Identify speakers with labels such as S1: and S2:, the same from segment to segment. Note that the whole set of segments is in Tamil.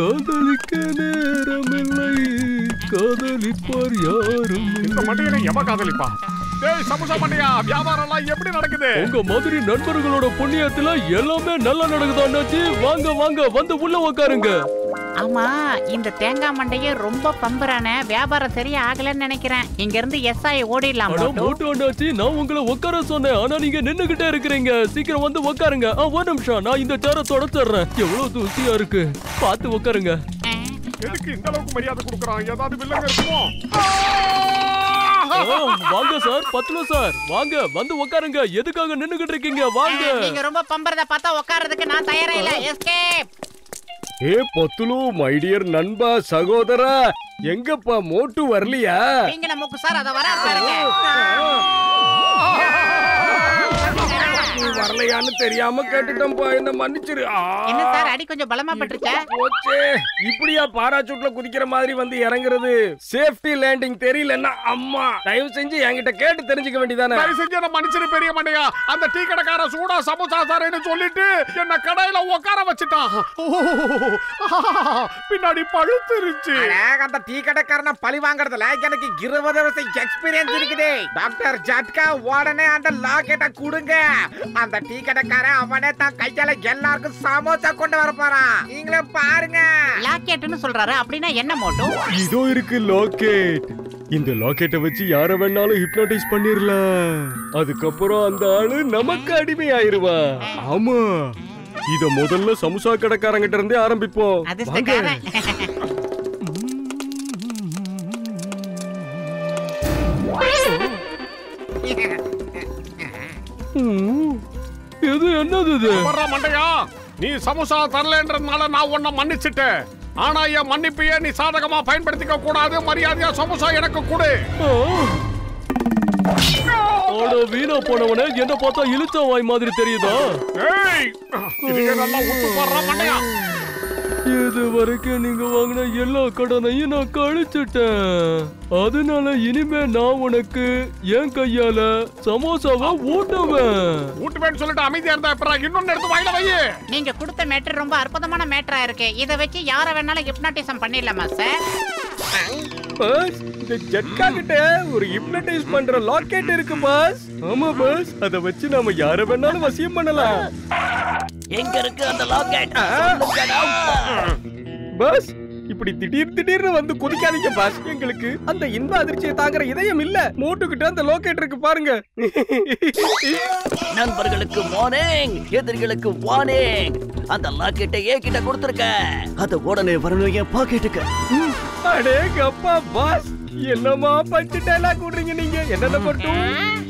S1: காதலிக்க நேரமில்லை காதலிப்பார் யாரும்.
S2: இந்த மண்டையை எவ காதலிப்பா? டேய் சமோசா மண்டையா, வியாபாரம் எல்லாம் எப்படி நடக்குது?
S1: உங்க மாதிரி நண்பர்களோட புண்ணியத்துல எல்லாமே நல்லா நடக்குது அண்ணாச்சி. வாங்க வாங்க வந்து உள்ள உட்காருங்க.
S3: ஆமா, இந்த தேங்காய் மண்டைய ரொம்ப பம்புறானே, வியாபாரம் சரியா ஆகலன்னு நினைக்கிறேன். இங்க இருந்து எஸ்ஐ ஓடிடலாம்.
S1: மோட்டு அண்ணாச்சி, நான் உங்களை உட்கார சொன்னேன், ஆனா நீங்க நின்னுகிட்டே இருக்கிறீங்க. சீக்கிரம் வந்து உட்காருங்க. ஒரு நிமிஷம், நான் இந்த சேரை தொடச்சிடுறேன். எவ்வளவு தூசியா இருக்கு, பார்த்து உட்காருங்க.
S2: எதுக்கு இந்த அளவுக்கு மரியாதை கொடுக்கறான்? ஏதாவது வில்லங்க இருக்குமோ?
S1: வாங்க சார், பத்லு சார், வாங்க வந்து உட்காருங்க. எதுக்காக நின்னுகிட்டு இருக்கீங்க? வாங்க.
S3: நீங்க ரொம்ப பம்பறத பார்த்தா உட்கார்றதுக்கு நான் தயாரா இல்ல. எஸ்கேப்.
S4: ஏ பத்துலு, மை டியர் நண்பா, சகோதரா, எங்கப்பா மோட்டு வரலையா?
S3: நீங்க நமக்கு சார் அத வர பாருங்க.
S4: வரலையான்னு தெரியாம கேட்டுட்டோம்பா, என்ன மன்னிச்சிரு.
S3: என்ன சார், அடி கொஞ்சம் பலமா பட்டுருச்சா?
S4: போச்சே, இப்படியா பாராசூட்ல குதிக்கிற மாதிரி வந்து இறங்குறது? சேஃப்டி லேண்டிங் தெரியலன்னா அம்மா தயவு செஞ்சு என்கிட்ட கேட்டு தெரிஞ்சுக்க வேண்டியதானே?
S2: தயவு செஞ்சு என்ன மன்னிச்சிரு பெரிய மண்டையா. அந்த டீ கடைக்கார சூடா சமோசா தரேன்னு சொல்லிட்டு என்ன கடையில உட்கார வச்சுட்டான். பின்னாடி பழுத்துருச்சு.
S5: அந்த டீ கடைக்காரன பழி வாங்குறதுல எனக்கு 20 வருஷம் எக்ஸ்பீரியன்ஸ் இருக்குது. டாக்டர் ஜட்கா, உடனே அந்த லாக்கெட்டை கொடுங்க. அந்த டீ கடைக்காரன் அவனே தான் கையால எல்லாருக்கும் சமோசா கொண்டு வர போறான். நீங்களே பாருங்க.
S3: லாக்கெட்னு சொல்றாரு, அப்படின்னா என்ன மோட்டோ?
S4: இதோ இருக்கு லாக்கெட். இந்த லாக்கெட்டை வச்சு யார வேணாலும் ஹிப்னோடைஸ் பண்ணிரலாம். அதுக்கப்புறம் அந்த ஆளு நமக்கு அடிமை ஆயிருவா. ஆமா, இத முதல்ல சமோசா கடைக்காரங்கிட்ட இருந்தே ஆரம்பிப்போம்.
S3: அதிர்ஷ்டக்காரன்.
S1: இது என்னது இது?
S2: மண்டையா, நீ சமோசா தரலன்றதுனால நான் உன்னை மன்னிச்சிட்டேன். ஆனா என் மன்னிப்பையே நீ சாதகமா பயன்படுத்திக்க கூடாது. மரியாதையா சமோசா எனக்கு கொடு.
S1: வீணா போனவனே, என்ன பார்த்தா இழுச்ச வாய் மாதிரி தெரியுதா? இது வரைக்கும் நீங்க வாங்கின எல்லா கடனையும் நான் கழிச்சிட்டேன். அதனால இனிமே நான் உனக்கு என் கையால சமோசாவை ஊட்டுவேன்
S2: சொல்லிட்டு அமைதியா இருந்தா அப்புறம் இன்னொன்னு எடுத்து வாயில வை.
S3: நீங்க கொடுத்த மேட்டர் ரொம்ப அற்புதமான மேட்டரா இருக்கு. இத வச்சு யார வேணாலும் ஹிப்னாட்டிசம் பண்ணிடலாமா சார்?
S4: பாஸ், இந்த ஜட்கா கிட்ட ஒரு ஹிப்னோடைஸ் பண்ற லாக்கெட் இருக்கு பாஸ். ஆமா பாஸ், அத வச்சு நாம யார வேணாலும் வசியம் பண்ணலாம்.
S6: எங்க இருக்கு அந்த லாக்கெட்?
S4: பாஸ், இப்படி திடீர்னு வந்து குதிக்காதீங்க பாஸ். எங்களுக்கு அந்த இன்ப அதிர்ச்சியை தாங்குற இதயம் இல்ல. மோட்டுக்கிட்ட அந்த லாக்கெட் இருக்கு பாருங்க.
S6: நண்பர்களுக்கு வார்னிங், எதிரிகளுக்கு வார்னிங். அந்த லாக்கெட்டை ஏகிட்ட கொடுத்துருக்க. அத உடனே வரணும் என் பாக்கெட்டுக்கு.
S4: அடேங்கப்பா பாஸ், என்னமா பஞ்சு டயலாக் விடுறீங்க நீங்க? என்னென்ன மட்டும்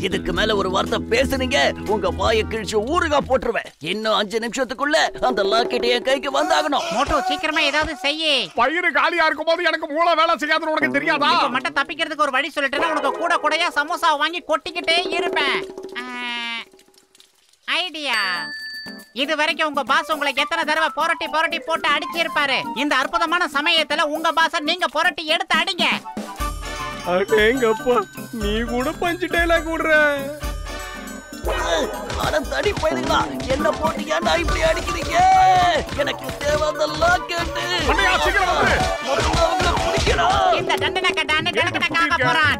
S6: இதுக்கு மேல ஒரு வார்த்தை பேசுனீங்க, உங்க வாயை கிழிச்சு ஊறுகா போட்டுருவேன். இன்னும் 5 நிமிஷத்துக்குள்ள அந்த லாக்கெட் என் கைக்கு வந்தாகணும்.
S3: மோட்டோ, சீக்கிரமா ஏதாவது செய்யி.
S2: பயிறு காலியா இருக்கும் போது எனக்கு மூளை வேலை செய்யாதுன்னு உனக்கு தெரியாதா?
S3: இப்ப மட்டும் தப்பிக்கிறதுக்கு ஒரு வழி சொல்லிட்டேன்னா உனக்கு கூட கூடயா சமோசா வாங்கி கொட்டிக்கிட்டே இருப்பேன். ஐடியா. இது வரைக்கும் உங்க பாஸ் உங்களை எத்தனை தடவை புரட்டி போட்டு அடிச்சிருப்பாரு. இந்த அற்புதமான சமயத்துல உங்க பாஸ நீங்க புரட்டி எடுத்து அடிங்க.
S4: அடேங்கப்பா, நீ கூட பஞ்சு டயலாக் விடுற.
S6: தடி போயிடுங்களா? என்ன போட்டு ஏன்டா இப்படி அடிக்கிறீங்க? எனக்கு தேவை அந்த லாக்கெட்.
S3: இந்த தண்டனை கட்டான்னு கணக்கணக்காக போறான்.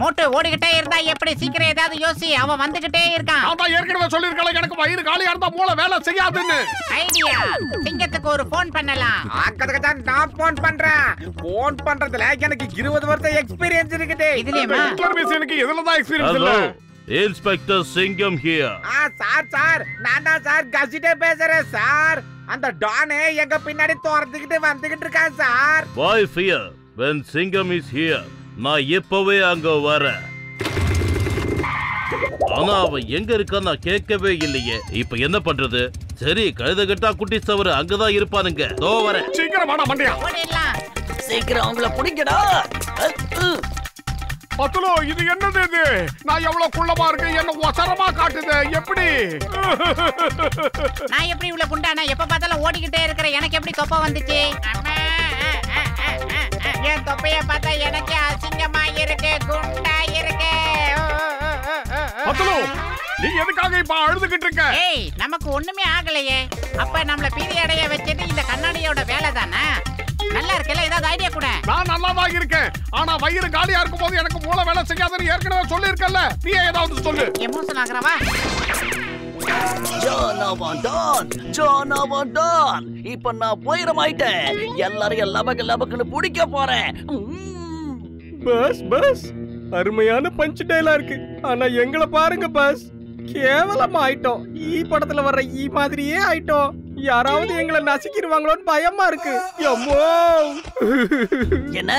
S3: மோட்டு ஓடிக்கிட்டே இருந்தா எப்படி? சீக்கிரம் ஏதாவது யோசி, அவன் வந்துகிட்டே இருக்கான்.
S2: நான் ஏற்கனவே சொல்லிருக்கேன், எனக்கு வயிறு காலியா இருந்தா மூளை வேலை செய்யாதுன்னு.
S3: ஐடியா. சிங்கத்துக்கு ஒரு போன் பண்ணலாம்.
S5: அதுக்கு தான் நான் போன் பண்றேன். போன் பண்றதுல எனக்கு 20 வருஷம் எக்ஸ்பீரியன்ஸ் இருக்குது.
S3: இதுலயுமா?
S2: எனக்கு எதுல தான் எக்ஸ்பீரியன்ஸ் இல்ல.
S1: இன்ஸ்பெக்டர் சிங்கம் ஹியர்.
S5: சார், நான் தான் சார் கசிட்டே பேசுறேன் சார். அந்த டானே எங்க பின்னாடி தோரத்துக்கிட்டு வந்துகிட்டு இருக்கான் sir.
S1: Why fear when Singam is here? நான் இப்பவே அங்க வரேன். ஆனா அவன் எங்க இருக்கான்னு நான் கேட்கவே இல்லையே. இப்ப என்ன பண்றது? சரி, கழுதகட்டா குட்டி சவரு அங்கதான் இருப்பானுங்க. தோ வரேன்.
S2: சீக்கிரம் வாடா மண்டையா.
S3: ஓடிடலாம்.
S6: சீக்கிரம் அவங்கள பிடிக்கடா.
S2: பத்துலோ, இது என்னது இது? நான் எவ்வளவு குள்ளமா இருக்கு, என்ன ஒசரமா காட்டுது. எப்படி
S3: நான் எப்படி இவ்வளவு குண்டானா? எப்ப பார்த்தாலும் ஓடிக்கிட்டே இருக்கிற எனக்கு எப்படி தொப்பை வந்துச்சு? என் தொப்பைய பார்த்தா எனக்கு அசிங்கமா இருக்கு, குண்டா இருக்கு.
S2: பத்துலோ, நீ எதுக்காக இப்ப அழுதுகிட்டு இருக்க?
S3: ஏய் நமக்கு ஒண்ணுமே ஆகலையே. அப்ப நம்மள பீதி அடைய வச்சது இந்த கண்ணாடியோட வேலை தானே? நல்லா இருக்கல, ஏதாவது ஐடியா கூட?
S2: நான் நல்லாதான் இருக்கேன். ஆனா வயிறு காலியா இருக்கும்போது எனக்கு மூளை வேலை செய்யாதுன்னு ஏற்கனவே சொல்லியிருக்கல. நீ ஏதாவது சொல்லு.
S3: எமோஷன் ஆகுறவா?
S6: ஜானவன் இப்ப நான் போயிரமாயிட்டேன். எல்லாரையும் லபக்குன்னு பிடிக்க போறேன்.
S4: பஸ் அருமையான பஞ்ச் டயலாக். ஆனா எங்களை பாருங்க பஸ், கேவலமா ஆயிட்டோம். ஈ படத்துல வர்ற ஈ மாதிரியே ஆயிட்டோம். யாராவது எங்களை நசுக்கிடுவாங்களோன்னு பயமா இருக்கு.
S6: என்ன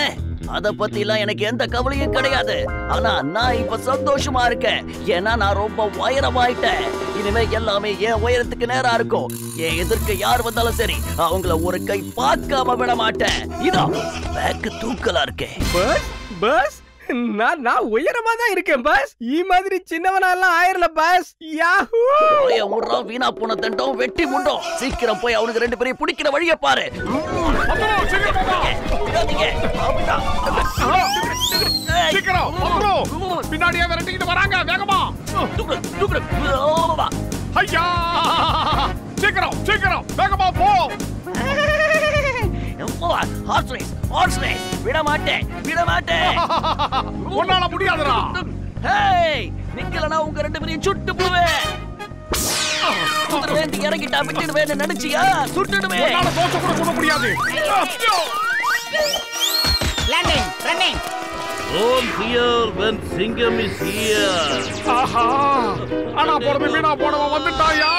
S6: அத பத்தி எல்லாம் எனக்கு எந்த கவலையும் கிடையாது. ஆனா நான் இப்ப சந்தோஷமா இருக்கேன். ஏன்னா நான் ரொம்ப உயரமாயிட்டேன். இனிமே எல்லாமே என் உயரத்துக்கு நேரா இருக்கும். என் எதிர்க்க யார் வந்தாலும் சரி, அவங்கள ஒரு கை பார்க்காம விட மாட்டேன். இதோ பேக்கு தூக்கலா இருக்கேன்.
S4: பஸ் நான் உயரமா தான் இருக்கேன் பஸ். ஈ மாதிரி சின்னவனா எல்லாம் ஆயிரல பஸ். யாஹூ!
S6: ஊர்ரா வீணா போன தண்டம் வெட்டி முண்டோம். சீக்கிரம் போய் அவனுக்கு ரெண்டு பேரையும் பிடிக்கிற வழியை பாரு.
S2: பின்னாடியே விரட்டிக்கிட்டு வராங்க. வேகமா ஐயா! சீக்கிரம் வேகமா போ.
S6: விட மாட்டேன்.
S2: உன்னால முடியாதுடா.
S6: நிக்கலனா உங்க ரெண்டு பேரையும் சுட்டு போவேன். இறங்கிட்டா விட்டுடுவேன் நினைச்சியா? சுட்டுடுவேன்.
S2: உன்னால தோசை கூட சுட முடியாது.
S3: Landing running.
S7: Don't fear when Singham is here.
S2: ஆஹா! ஆனா போறது வீணா போனவன் வந்துட்டாயா?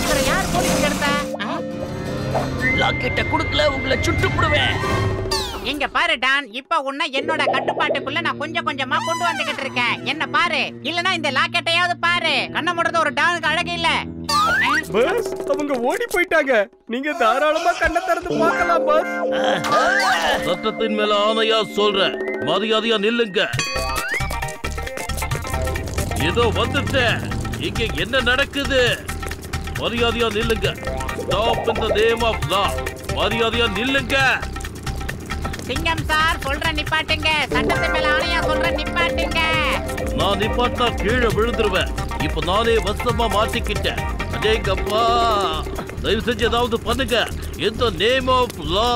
S3: இவரை யார் போலீஸ் எடுத்தா?
S6: லாக்கெட்ட குடுக்கல உங்களை சுட்டு போடுவேன்.
S3: இங்க பாரு டான், இப்ப உன்னை என்னோட கட்டுப்பாட்டுக்குள்ள நான் கொஞ்சம் கொஞ்சமா கொண்டு வந்துகிட்டு இருக்கேன். என்ன பாரு, இல்லனா இந்த லாக்கெட்டையாவது பாரு. கண்ண மூடுறது ஒரு டானுக்கு அழகு இல்ல.
S4: பஸ் அவங்க ஓடி போயிட்டாங்க. நீங்க தாராளமா கண்ணை திறந்து பார்க்கலாம் பஸ்.
S7: சட்டத்தின் மேல ஆணையா சொல்றேன், மரியாதையா நில்லுங்க. ஏதோ வந்துட்டேன். இங்க என்ன நடக்குது? மரியாதையா நில்லுங்க. Stop in the name of law. மரியாதையா நில்லுங்க.
S3: சிங்கம் சார் சொல்ற நிப்பாட்டுங்க. சட்டத்தின் மேல ஆணையா சொல்ற நிப்பாட்டுங்க.
S7: நான் நிப்பாட்டா கீழே விழுந்துருவேன். இப்ப நானே வசமா மாட்டிக்கிட்டேன். அடேங்கப்பா, தயவு செஞ்சு ஏதாவது பண்ணுங்க. இந்த நேம் ஆஃப் லா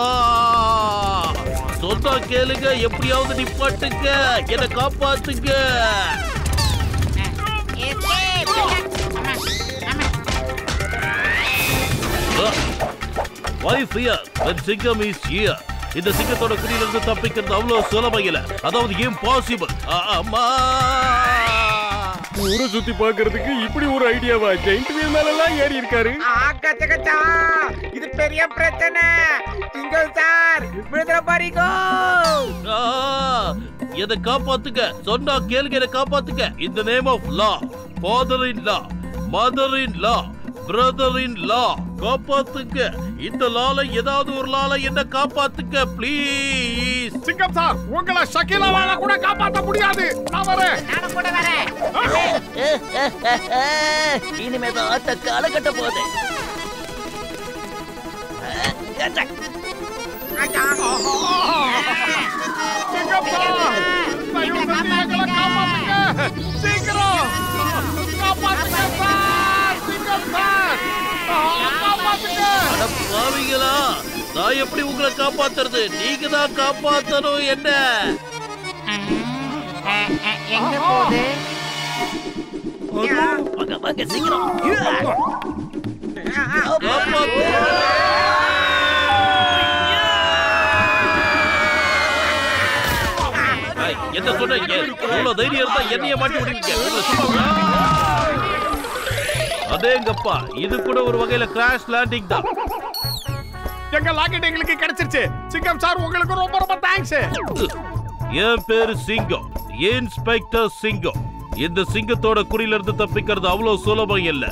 S7: சொன்னா கேளுங்க. எப்படியாவது நிப்பாட்டுங்க, என்ன காப்பாத்துங்க. Why fear when Singham is here? இந்த சிங்கத்தோட குடியிலிருந்து தப்பிக்கிறது அவ்வளவு சுலபம் இல்ல. அதாவது இம்பாசிபிள். அம்மா,
S4: ஊரை சுத்தி பாக்குறதுக்கு இப்படி ஒரு ஐடியாவா? ஜெயிண்ட் வீல் மேல எல்லாம் ஏறி இருக்காரு.
S5: இது பெரிய பிரச்சனை. சிங்கம் சார் விடுதலை பாருங்க.
S7: எதை காப்பாத்துங்க. சொன்னா கேளுங்க, என்ன காப்பாத்துங்க. இந்த name of law, father in law, mother in law, brother in law, காப்பாத்துங்க. இந்த லால ஏதாவது ஒரு லால என்ன காப்பாத்துங்க ப்ளீஸ்.
S2: சிங்கம் சார், உங்களை ஷக்கீலாவால கூட காப்பாற்ற முடியாது. நான் வரேன்.
S3: நானும் கூட வரேன்.
S6: இனிமேதான் ஆட்ட கால கட்ட போகுது.
S2: சிங்கம் சார், தயவு செஞ்சு எங்களை காப்பாத்துங்க. சீக்கிரம் காப்பாத்துங்க சார். சிங்கம் சார், காப்பாத்துங்க.
S7: அட பாவிங்களா, நான் எப்படி உங்களை காப்பாத்துறது? நீங்க தான் காப்பாத்தணும். என்ன
S3: எங்க போகுது?
S6: வாங்க சீக்கிரம்.
S7: காப்பாத்து. என்ன சொல்றீங்க? இவ்வளவு தைரியம் இருந்தா என்னைய மாட்டி விடுவீங்க? அதேங்கப்பா, இது கூட ஒரு வகையில கிராஷ் லேண்டிங் தான்.
S2: எங்க லாக்கெட் எங்களுக்கு கிடைச்சிருச்சு. சிங்கம் சார், உங்களுக்கு ரொம்ப ரொம்ப தேங்க்ஸ்.
S7: என் பேரு சிங்கம், இன்ஸ்பெக்டர் சிங்கம். இந்த சிங்கத்தோட குறியில இருந்து தப்பிக்கிறது அவ்வளவு சுலபம் இல்ல.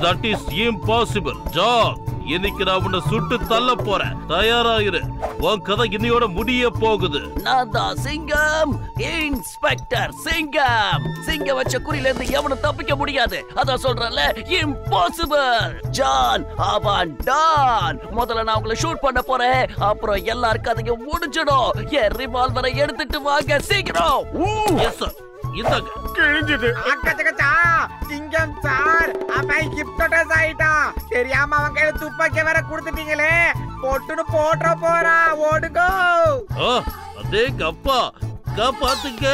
S7: That is impossible. ஜான், இன்னைக்கு நான் உன்னை சுட்டு தள்ள போறேன். தயாராயிரு. உன் கதை இன்னையோட முடிய போகுது.
S6: நான் தான் சிங்கம், இன்ஸ்பெக்டர் சிங்கம். சிங்கம் வச்ச குறியில இருந்து எவனும் தப்பிக்க முடியாது. அதான் சொல்றேன்ல, இம்பாசிபிள். ஜான், அவன் டான். முதல்ல நான் உங்களை ஷூட் பண்ண போறேன். அப்புறம் எல்லாருக்கும் அதுங்க முடிஞ்சிடும். என் ரிவால்வரை எடுத்துட்டு வாங்க சீக்கிரம்.
S7: Yes sir. இந்தாங்க.
S2: கிழிஞ்சிட்டு.
S5: அக்கச்சக்கச்சா சிங்கம் சார் அவன் ஹிப்னோடைஸ் ஆயிட்டான். தெரியாம அவன் கையில துப்பாக்கி வேற கொடுத்துட்டீங்களே. பொட்டுன்னு போட்டுற போறா. ஓடுங்க.
S7: அப்பா காப்பாத்துங்க.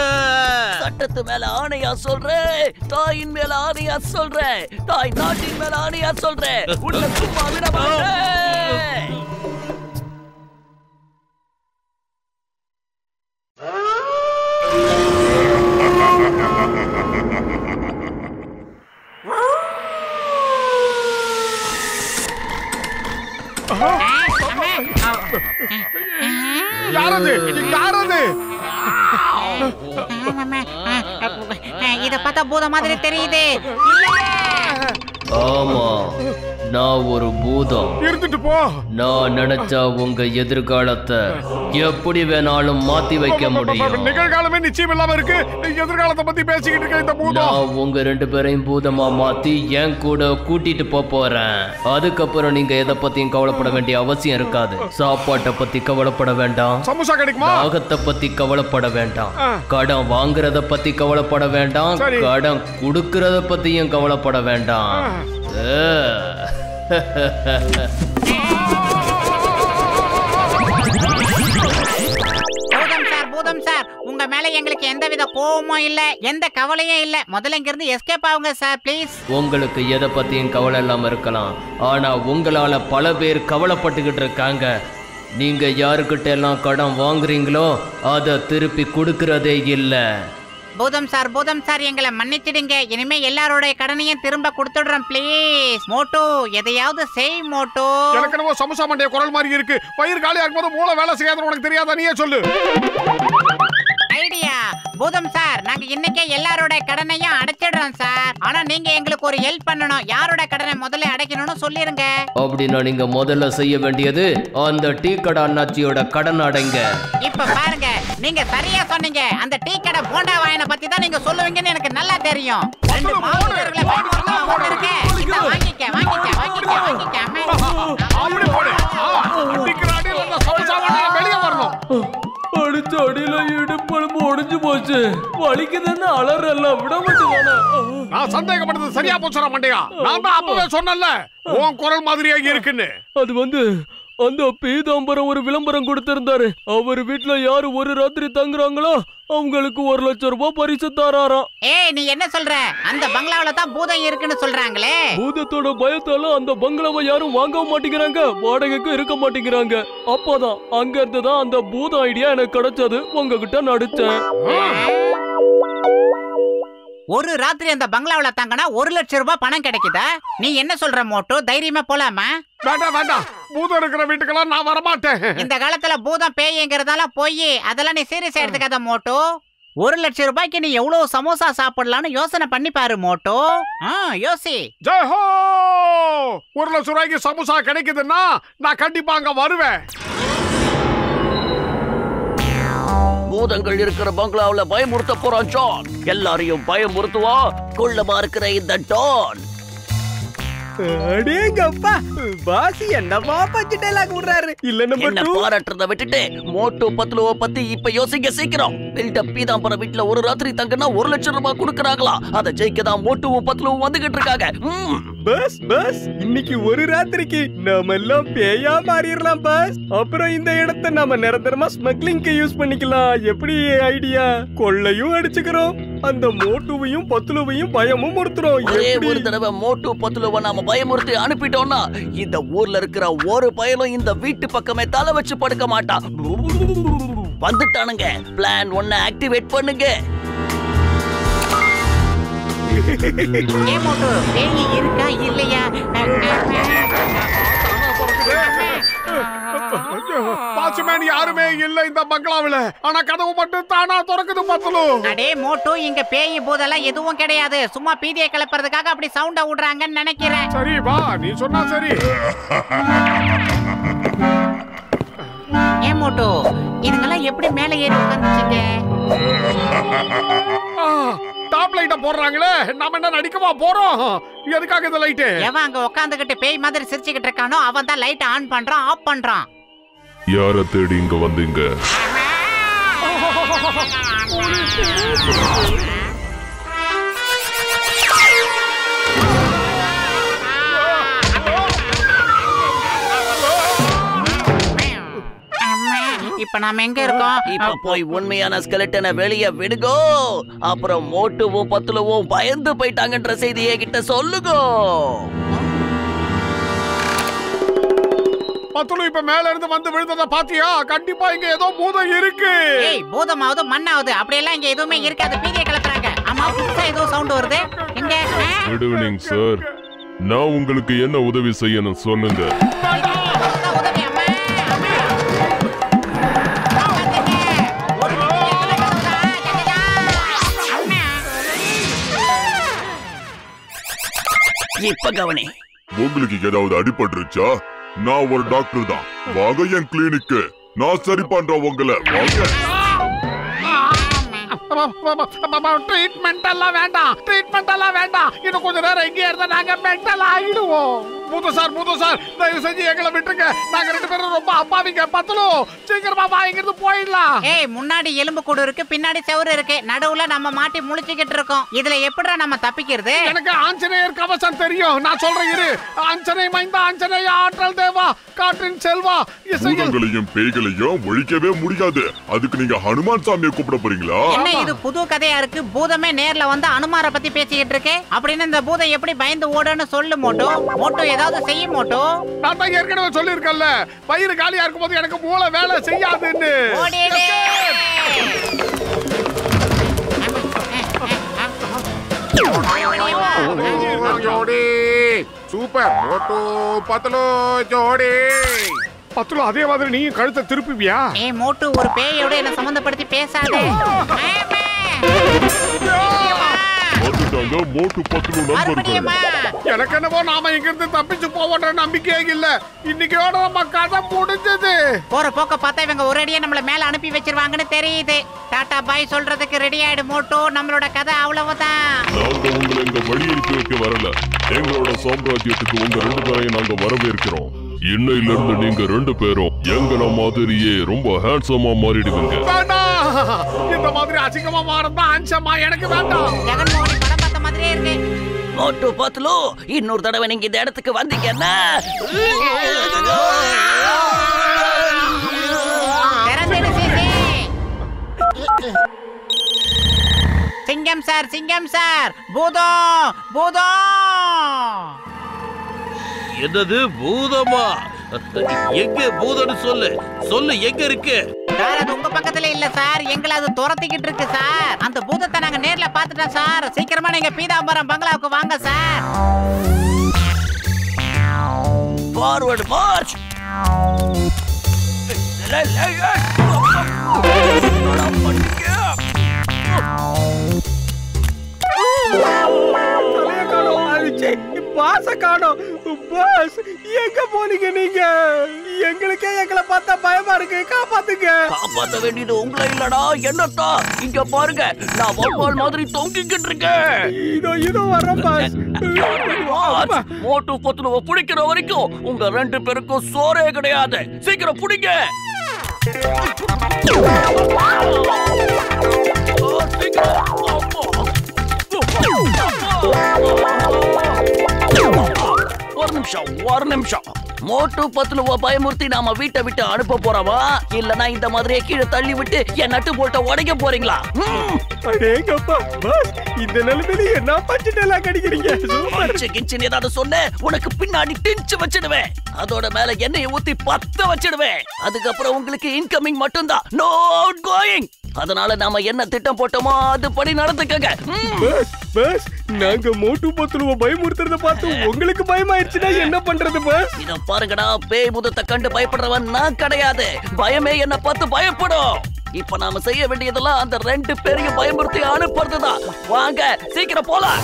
S6: சட்டத்து மேல ஆணையா சொல்றேன், தாயின் மேல ஆணையா சொல்றேன், தாய் நாட்டின் மேல ஆணையா சொல்றேன். உள்ள சும்மா விட மாட்டேன்.
S2: யாரது? யாரது?
S3: இத பார்த்தா பூத மாதிரி தெரியுது.
S8: ஆமா, நான் ஒரு பூதம்.
S2: இருந்துட்டு போ.
S8: நான் நினைச்சா உங்க எதிர்காலத்தை எப்படி வேணாலும் மாத்தி வைக்க முடியும்.
S2: நிகழ்காலமே நிச்சயம் இல்லாம இருக்கு. எதிர்காலத்தை பத்தி பேசிக்கிட்டு இருக்க இந்த பூதம்.
S8: நான் உங்க 2 பேரையும் பூதமா மாத்தி என் கூட கூட்டிட்டு போறேன். அதுக்கப்புறம் நீங்க எதை பத்தியும் கவலைப்பட வேண்டிய அவசியம் இருக்காது. சாப்பாட்டை பத்தி கவலைப்பட வேண்டாம்,
S2: சமோசா கிடைக்குமா?
S8: தாகத்தை பத்தி கவலைப்பட வேண்டாம், கடன் வாங்குறத பத்தி கவலைப்பட வேண்டாம், கடன் கொடுக்கறத பத்தியும் கவலைப்பட வேண்டாம்.
S3: பூதம் சார், உங்க மேல எங்களுக்கு எந்தவித கோவமும் இல்ல, எந்த கவலையும் இல்ல. முதல்ல இங்க இருந்து எஸ்கேப் ஆகுங்க சார் ப்ளீஸ்.
S8: உங்களுக்கு எதை பத்தியும் கவலை இல்லாம இருக்கலாம், ஆனா உங்களால பல பேர் கவலைப்பட்டுக்கிட்டு இருக்காங்க. நீங்க யாருக்கிட்ட எல்லாம் கடன் வாங்குறீங்களோ அதை திருப்பி கொடுக்கறதே இல்ல.
S3: பூதம் சார் எங்களை மன்னிச்சிடுங்க. இனிமே எல்லாரோட கடனையும் திரும்ப கொடுத்துடுறோம் ப்ளீஸ். மோட்டோ எதையாவது செய் மோட்டோ.
S2: எனக்கு என்னவோ சமோசா மண்டைய குரல் மாதிரி இருக்கு. வயிறு காலியா இருக்கும்போது மூளை வேலை செய்யாத உனக்கு தெரியாதா? நீயே சொல்லு.
S3: ஐடியா. பூதம் சார், நாங்க இன்னைக்கே எல்லாரோட கடனையும் அடைச்சிடுறோம் சார். ஆனா நீங்க எங்களுக்கு ஒரு ஹெல்ப் பண்ணணும். யாரோட கடனை முதல்ல அடைக்கணும்னு சொல்லிருங்க.
S8: அப்படின்னா நீங்க முதல்ல செய்ய வேண்டியது அந்த டீ கடை அண்ணாச்சியோட கடன் அடைங்க.
S3: இப்ப பாருங்க, நீங்க சரியா சொன்னீங்க. அந்த டீ கடை போண்டா வாயனை பத்தி தான் நீங்க சொல்லுவீங்கன்னு எனக்கு நல்லா தெரியும். 2 மாவட்டர்களை பயன்படுத்தாம போட்டுருக்கே. வாங்கிக்க வாங்கிக்க வாங்கிக்க வாங்கிக்க.
S2: அப்படி போடு. அடிக்கிறாடி அந்த சமோசா மண்டைய வெளிய வரணும்.
S1: அடிச்ச அடியில இடுப்பெலும்பு ஒடிஞ்சு போச்சு. வலிக்குதுன்னு அலறல விட மாட்டேதானே.
S2: நான் சந்தேகப்பட்டது சரியா போச்சுடா மண்டையா. நான் தான் அப்பவே சொன்னேன்ல உன் குரல் மாதிரியா இருக்குன்னு.
S1: அது அந்த பீதாம்பரம் ஒரு விளம்பரம் கொடுத்திருந்தாரு. அவர் வீட்டுல யாரு ஒரு ராத்திரி தங்குறாங்களோ அவங்களுக்கு 1 லட்சம் ரூபாய் பரிசு தராராம்.
S3: ஏய், நீ என்ன சொல்ற? அந்த பங்களாவில தான் பூதம் இருக்குன்னு சொல்றாங்களே.
S1: பூதத்தோட பயத்தால அந்த பங்களாவை யாரும் வாங்க மாட்டேங்கிறாங்க, வாடகைக்கும் இருக்க மாட்டேங்கிறாங்க. அப்பதான் அங்க இருந்துதான் அந்த பூத ஐடியா எனக்கு கிடைச்சது. உங்ககிட்ட நடிச்சேன்.
S3: ஒரு ராத்திரி அந்த பங்களாவில தங்கினா 1 லட்சம் ரூபாய் பணம் கிடைக்குதா? நீ என்ன சொல்ற மோட்டோ? தைரியமா போலாமா?
S2: வேண்டாம், பூதம் இருக்கிற வீட்டுக்கெல்லாம் நான் வரமாட்டேன்.
S3: இந்த காலத்துல பூதம் பேய்ங்கிறதால போய் அதெல்லாம் நீ சீரியஸா எடுத்துக்காத மோட்டோ. 1 லட்சம் ரூபாய்க்கு நீ எவ்வளவு சமோசா சாப்பிடலாம்னு யோசனை பண்ணி பாரு மோட்டோ. யோசி.
S2: ஜெய் ஹோ! 1 லட்சம் ரூபாய்க்கு சமோசா கிடைக்குதுன்னா நான் கண்டிப்பா அங்க வருவேன்.
S6: பூதங்கள் இருக்கிற பங்களாவுல பயமுறுத்த போறான் ஜான். எல்லாரையும் பயமுறுத்துவா கொள்ளமா இருக்கிற இந்த டான்.
S4: அடேங்கப்பா, பாஸ் என்னமா பஞ்சு டயலாக் விடுறாரு. இல்ல நம்ம
S6: என்ன பாராட்டுறத விட்டுட்டு மோட்டோ பத்லுவ பத்தி இப்ப யோசிக்க சீக்கிரம். பில்டப் பீதாம்பரம் வீட்டுல ஒரு ராத்திரி தங்கன்னா 1 லட்சம் ரூபாய் கொடுக்கறாங்களா? அதை ஜெயிக்க தான் மோட்டோவும் பத்லுவும் வந்துகிட்டு இருக்காங்க.
S4: பஸ் இன்னைக்கு ஒரு ராத்திரிக்கு நாம எல்லாம் பேயா மாறிடலாம் பாஸ். அப்புறம் இந்த இடத்தை நாம நிரந்தரமா ஸ்மக்லிங்க்கு யூஸ் பண்ணிக்கலாம். எப்படி ஐடியா? கொள்ளையும் அடிச்சுக்கிறோம், அந்த மோட்டுவையும் பத்லுவையும் பயமும் முறுத்துறோம்.
S6: ஒரே ஒரு தடவை மோட்டு பத்லுவ நாம பயமுறுத்தி அனுப்பிட்டோம்னா இந்த ஊர்ல இருக்கிற ஒரு பயலும் இந்த வீட்டு பக்கமே தலை வச்சு படுக்க மாட்டான். வந்துட்டானுங்க. பிளான் 1 ஆக்டிவேட் பண்ணுங்க.
S3: ஏ மோட்டோ, பேய் இருக்கா இல்லையா?
S2: வாட்ச்மேன் யாருமே இல்ல இந்த பங்களாவில. ஆனா கதவு மட்டும் தானா திறக்குது பத்லு.
S3: அடே மோட்டோ, இங்க பேய் போதெல்லாம் எதுவும் கிடையாது. சும்மா பீதியை கிளப்புறதுக்காக அப்படி சவுண்ட விடுறாங்கன்னு நினைக்கிறேன்.
S2: சரி வா, நீ சொன்னா சரி.
S3: ஏ மோட்டோ, இதுங்கெல்லாம் எப்படி மேல ஏறி உட்கார்ந்துச்சுங்க?
S2: டாப் லைட்ட போடுறாங்களே, நாம என்ன நடிக்கவா போறோம்? எதுக்காக இந்த லைட்?
S3: எவன் அங்க உட்கார்ந்துகிட்டு பேய் மாதிரி சிரிச்சுக்கிட்டு இருக்கானோ அவன் தான் லைட் ஆன் பண்றான், ஆஃப் பண்றான்.
S9: யார தேடி இங்க வந்தீங்க?
S3: நாம எங்க இருக்கோம்?
S6: இப்ப போய் உண்மையான ஸ்கெலட்டனை வெளியே விடுகோ. அப்புறம் மோட்டுவும் பத்துலுவும் பயந்து போயிட்டாங்கன்ற செய்தியை கிட்ட சொல்லுகோ.
S2: பத்துலு இப்ப மேல இருந்து வந்து விழுந்தத பாத்தியா? கண்டிப்பா இங்க ஏதோ பூதம் இருக்கு.
S3: ஏய், பூதமாவது மண்ணாவது அப்படியெல்லாம் இங்க எதுவுமே இருக்காது. பீதியை கிளப்புறாங்க. ஆமா, புதுசா ஏதோ சவுண்ட் வருது. எங்க?
S9: Good evening sir. நான் உங்களுக்கு என்ன உதவி செய்யணும் சொல்லுங்க.
S3: உதவி அம்மா.
S6: இப்ப கவனி.
S9: உங்களுக்கு ஏதாவது அடிபட்டுருச்சா? நான் ஒரு டாக்டர் தான். வாங்க என் கிளினிக்கு. நான் சரி பண்றேன் உங்களை. வாங்க.
S2: ட்ரீட்மெண்ட் எல்லாம் வேண்டாம். இன்னும் கொஞ்ச நேரம் இங்கே இருந்தா நாங்க மென்டல் ஆயிடுவோம். பூத சார் தயவு செஞ்சு எங்களை விட்டுருங்க. நாங்க 2 பேரும் ரொம்ப அப்பாவிங்க. பத்துலு சீக்கிரமா வா, இங்கிருந்து போயிடலாம்.
S3: ஏய், முன்னாடி எலும்பு கூடு இருக்கு, பின்னாடி செவுரு இருக்கு, நடுவுல நம்ம மாட்டி முழிச்சுக்கிட்டு இருக்கோம். இதுல எப்படிடா நம்ம தப்பிக்கிறது?
S2: எனக்கு ஆஞ்சநேயர் கவசம் தெரியும். நான் சொல்றேன் இரு. ஆஞ்சநேய மைந்தா, ஆஞ்சநேய ஆற்றல் தேவா, காற்றின் செல்வா.
S9: பூதங்களையும் பேய்களையும் ஒழிக்கவே முடியாது. அதுக்கு நீங்க ஹனுமான் சாமியை கூப்பிட போறீங்களா?
S3: என்ன இது புது கதையா இருக்கு? பூதமே நேர்ல வந்து அனுமார பத்தி பேசிக்கிட்டு இருக்கு. அப்படின்னு இந்த பூதம் எப்படி பயந்து ஓடுன்னு சொல்லு மோட்டோ. மோட்டோ ஏதாவது செய்ய மோட்டோ.
S2: நான் தான் ஏற்கனவே சொல்லியிருக்கேன்ல, வயிறு காலியா இருக்கும்போது எனக்கு மூளை வேலை செய்யாதுன்னு.
S3: ஓடிடு.
S5: ஜோடி சூப்பர். மோட்டு பத்துலு ஜோடி.
S2: பத்துலு அதே மாதிரி நீயும் கழுத்தை திருப்புவியா?
S3: ஏய் மோட்டு, ஒரு பேயோட என்ன சம்பந்தப்படுத்தி பேசாதே.
S9: வந்துட்டாங்க மோட்டு பத்துலு நண்பர்கள்.
S2: எனக்கு என்னவோ நாம இங்க இருந்து தப்பிச்சு போவோன்ற நம்பிக்கையே இல்ல. இன்னைக்கோட நம்ம கதை முடிஞ்சது.
S3: போற போக்க பார்த்தா இவங்க ஒரு அடியே நம்மள மேல அனுப்பி வச்சிருவாங்கன்னு தெரியுது. டாடா பாய் சொல்றதுக்கு ரெடி ஆயிடு மோட்டோ. நம்மளோட கதை அவ்வளவுதான்.
S9: நாங்க உங்களை இங்க வழி அனுப்பி வைக்க வரல. எங்களோட சாம்ராஜ்யத்துக்கு உங்க 2 பேரையும் நாங்க வரவேற்கிறோம். இன்னையில இருந்து நீங்க 2 பேரும் எங்கள மாதிரியே ரொம்ப ஹேண்ட்ஸமா மாறிடுவீங்க.
S2: இந்த மாதிரி அசிங்கமா மாறதா அஞ்சமா எனக்கு வேண்டாம்.
S3: ஜெகன்மோகன் படம் பார்த்த மாதிரியே இருக்கு.
S6: மோட்டு பத்துலு, இன்னொரு தடவை நீங்க இந்த இடத்துக்கு வந்தீங்கன்னா
S3: சிங்கம் சார் பூதம்.
S7: என்னது பூதமா? எங்க பூதம்னு சொல்லு எங்க இருக்கு?
S3: சார், அது உங்க பக்கத்துல இல்ல சார். எங்களை அது துரத்திக்கிட்டு இருக்கு சார். அந்த பூதத்தை நாங்க நேர்ல பாத்துட்டோம் சார். சீக்கிரமா நீங்க பீதாம்பரம் பங்களாவுக்கு வாங்க சார்.
S6: Forward March.
S4: பாச காணோம். பாஸ், எங்க போனீங்க நீங்க? எங்களுக்கே எங்களை பார்த்தா பயமா இருக்கு. காப்பாத்துங்க.
S6: காப்பாத்த வேண்டியது உங்களை இல்லடா, என்னத்தா. இங்க பாருங்க, நான் வௌவால் மாதிரி தொங்கிக்கிட்டு இருக்கேன்.
S4: இதோ வர்றேன் பாஸ்.
S6: மோட்டு பத்துலுவ பிடிக்கிற வரைக்கும் உங்க 2 பேருக்கும் சோறே கிடையாது. சீக்கிரம் பிடிங்க. ஒரு நிமிஷம். மோட்டு பத்துலுவ பயமுறுத்தி நாம வீட்டை விட்டு அனுப்ப போறவா, இல்லனா இந்த மாதிரியே கீழே தள்ளி விட்டு என் நட்டு போட்ட உடைக்க போறீங்களா?
S4: இந்த நிலைமையில என்ன பஞ்சிட்டெல்லாம் கடிக்கிறீங்க?
S6: கிச்சன் ஏதாவது சொன்ன உனக்கு பின்னாடி டிஞ்சு வச்சிடுவேன். அதோட மேல எண்ணெயை ஊத்தி பத்த வச்சிடுவேன். அதுக்கப்புறம் உங்களுக்கு இன்கமிங் மட்டும்தான், நோ அவுட் கோயிங். அதனால நாம என்ன திட்டம் போட்டோமோ அதுபடி நடந்துக்கங்க.
S4: பஸ், நாங்க மோட்டு பத்துலுவ பயமுறுத்துறத பார்த்து உங்களுக்கு பயமாயிருச்சுன்னா என்ன பண்றது பஸ்?
S6: இத பாருங்கடா, பேய் பூதத்தை கண்டு பயப்படுறவன் நான் கிடையாது. பயமே என்ன பார்த்து பயப்படும். இப்ப நாம செய்ய வேண்டியதெல்லாம் அந்த 2 பேரையும் பயமுறுத்தி அனுப்புறதுதான். வாங்க சீக்கிரம் போலாம்.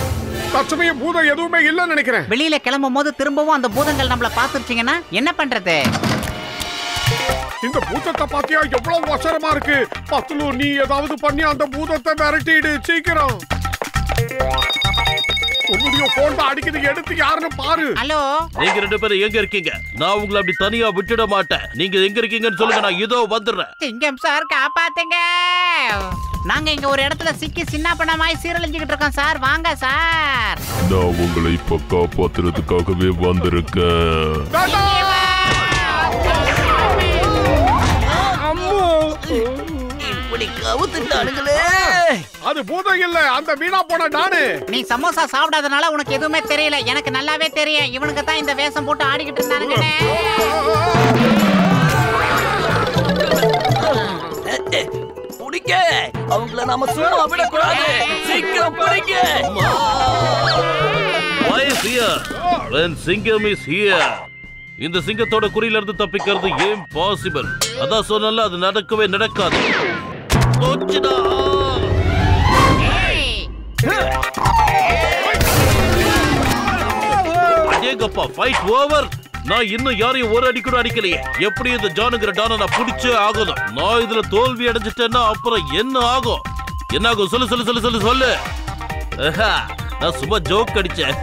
S2: தற்சமயம் பூதம் எதுவுமே இல்லன்னு நினைக்கிறேன்.
S3: வெளியில கிளம்பும் போது திரும்பவும் அந்த பூதங்கள் நம்மள பாத்துருச்சுங்கன்னா என்ன பண்றது?
S2: இந்த பூதத்தை பாத்தியா எவ்வளவு அவசரமா இருக்கு. பத்துலு, நீ ஏதாவது பண்ணி அந்த பூதத்தை மிரட்டிடு சீக்கிரம். உன்னுடைய போன் தான் அடிக்குது, எடுத்து யாருன்னு பாரு.
S3: ஹலோ,
S7: நீங்க 2 பேரும் எங்க இருக்கீங்க? நான் உங்களை அப்படி தனியா விட்டுட மாட்டேன். நீங்க எங்க இருக்கீங்கன்னு சொல்லுங்க, நான் இதோ வந்துடுறேன்.
S3: சிங்கம் சார், காப்பாத்துங்க. நாங்க இங்க ஒரு இடத்துல சிக்கி சின்ன பண்ணமாய் சீரழிஞ்சுக்கிட்டு இருக்கோம் சார். வாங்க சார்.
S9: நான் உங்களை இப்ப காப்பாத்துறதுக்காகவே வந்திருக்கேன்.
S2: அது பூதம் இல்ல, அந்த வீணா போன டானு.
S3: நீ சமோசா சாப்பிடாதனால உனக்கு எதுவுமே தெரியல. எனக்கு நல்லாவே தெரியும். இவனுக்கு தான் இந்த வேஷம் போட்டு ஆடிக்கிட்டு இருந்தானுங்கண்ணே.
S6: பிடிக்க அவங்கள நாம சும்மா விடக்கூடாது. சீக்கிரம் பிடிக்க.
S7: Why is here? When Singam is here. இந்த சிங்கத்தோட குறியில இருந்து தப்பிக்கிறது ஏன் பாசிபிள்? அதான் சொன்னல, அது நடக்கவே நடக்காது. அடேங்கப்பா, ஃபைட் ஓவர். நான் இன்னும் யாரையும் ஒரு அடி கூட அடிக்கலையே. எப்படி இந்த ஜானுங்கிற டான நான் பிடிச்சே ஆகணும். நான் இதுல தோல்வி அடைஞ்சிட்டேன்னா அப்புறம் என்ன ஆகும்? என்ன ஆகும்? சொல்லு சொல்லு சொல்லு சொல்லு சொல்லு. நான் சும்மா ஜோக் அடிச்சேன்.